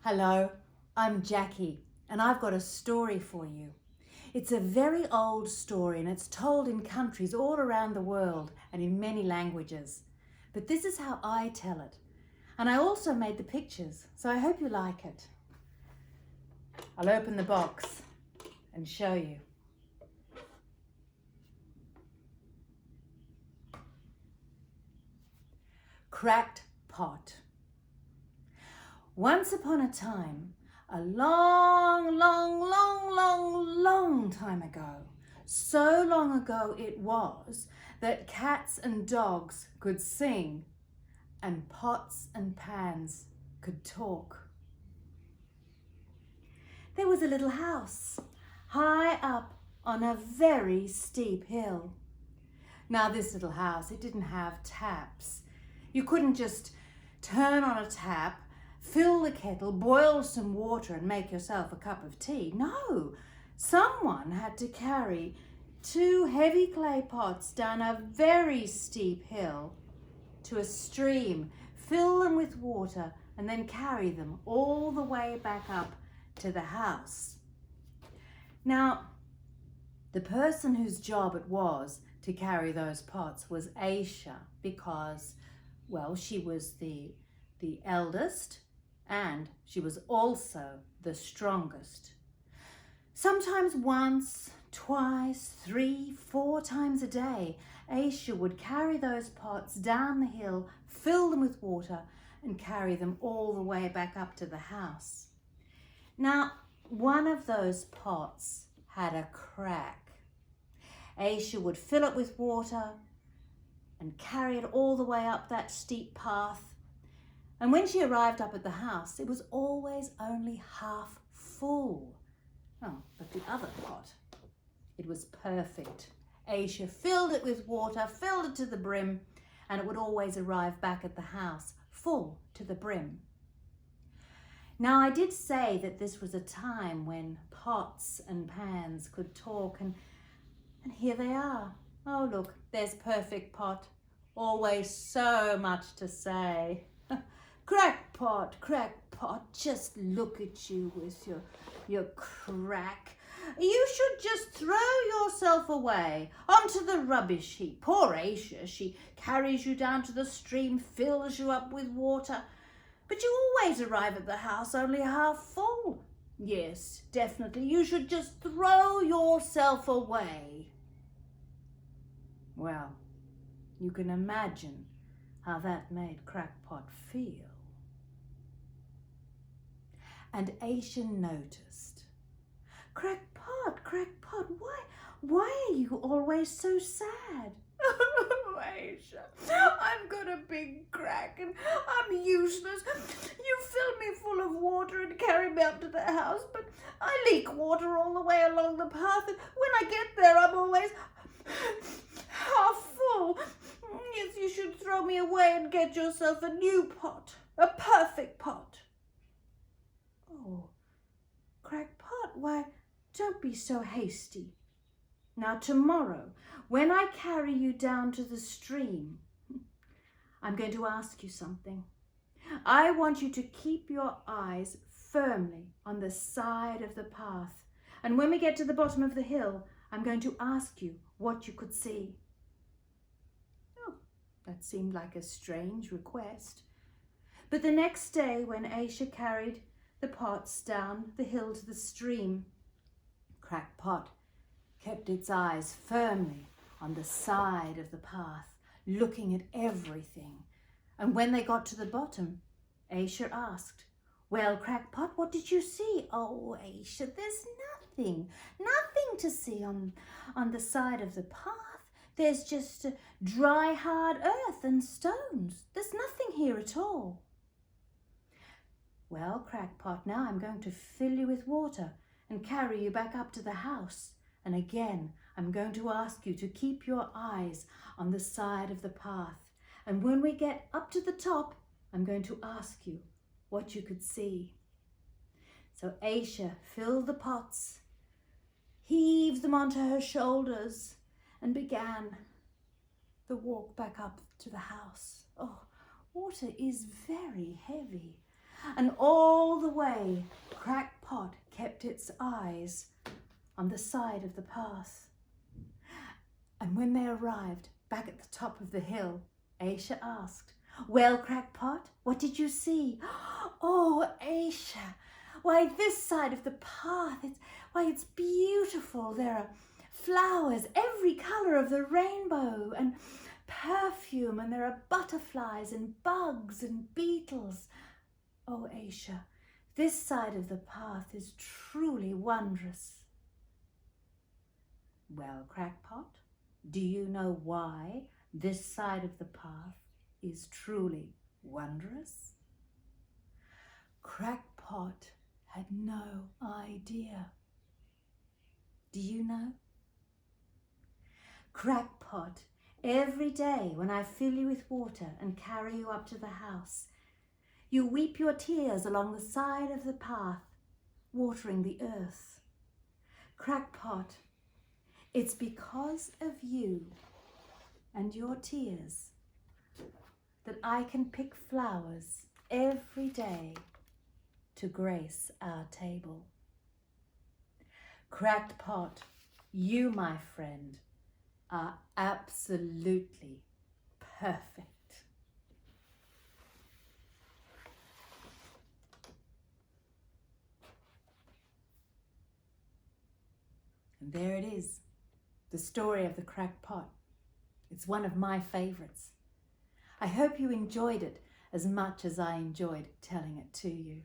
Hello, I'm Jackie and I've got a story for you. It's a very old story and it's told in countries all around the world and in many languages. But this is how I tell it. And I also made the pictures, so I hope you like it. I'll open the box and show you. Cracked pot. Once upon a time, a long time ago, so long ago it was that cats and dogs could sing and pots and pans could talk. There was a little house high up on a very steep hill. Now this little house, it didn't have taps. You couldn't just turn on a tap, fill the kettle, boil some water and make yourself a cup of tea. No, someone had to carry 2 heavy clay pots down a very steep hill to a stream, fill them with water and then carry them all the way back up to the house. Now, the person whose job it was to carry those pots was Aisha because, well, she was the eldest and she was also the strongest. Sometimes once, twice, 3, 4 times a day, Aisha would carry those pots down the hill, fill them with water and carry them all the way back up to the house. Now, one of those pots had a crack. Aisha would fill it with water and carry it all the way up that steep path. And when she arrived up at the house, it was always only half full. Oh, but the other pot, it was perfect. Aisha filled it with water, filled it to the brim, and it would always arrive back at the house full to the brim. Now, I did say that this was a time when pots and pans could talk, and here they are. Oh, look, there's Perfect Pot. Always so much to say. Crackpot, just look at you with your crack. You should just throw yourself away onto the rubbish heap. Poor Aisha, she carries you down to the stream, fills you up with water, but you always arrive at the house only half full. Yes, definitely, you should just throw yourself away. Well, you can imagine how that made Crackpot feel. And Aisha noticed. Crackpot, why are you always so sad? Oh, Aisha, I've got a big crack and I'm useless. You fill me full of water and carry me up to the house, but I leak water all the way along the path, and when I get there, I'm always half full. Yes, you should throw me away and get yourself a new pot, a perfect pot. Oh, Crackpot, why, don't be so hasty. Now tomorrow, when I carry you down to the stream, I'm going to ask you something. I want you to keep your eyes firmly on the side of the path. And when we get to the bottom of the hill, I'm going to ask you what you could see. Oh, that seemed like a strange request. But the next day, when Aisha carried the pots down the hill to the stream, Crackpot kept its eyes firmly on the side of the path, looking at everything. And when they got to the bottom, Aisha asked, "Well, Crackpot, what did you see?" "Oh, Aisha, there's nothing to see on the side of the path. There's just dry, hard earth and stones. There's nothing here at all." "Well, Crackpot, now I'm going to fill you with water and carry you back up to the house. And again, I'm going to ask you to keep your eyes on the side of the path. And when we get up to the top, I'm going to ask you what you could see." So Aisha filled the pots, heaved them onto her shoulders, and began the walk back up to the house. Oh, water is very heavy. and all the way Crackpot kept its eyes on the side of the path. And when they arrived back at the top of the hill, Aisha asked, "Well, Crackpot, what did you see?" "Oh, Aisha, why this side of the path, it's beautiful. There are flowers, every colour of the rainbow, and perfume, and there are butterflies and bugs and beetles. Oh, Aisha, this side of the path is truly wondrous." "Well, Crackpot, do you know why this side of the path is truly wondrous?" Crackpot had no idea. Do you know? "Crackpot, every day when I fill you with water and carry you up to the house, you weep your tears along the side of the path, watering the earth. Crackpot, it's because of you and your tears that I can pick flowers every day to grace our table. Crackpot, you, my friend, are absolutely perfect." And there it is, the story of the Crackpot. It's one of my favourites. I hope you enjoyed it as much as I enjoyed telling it to you.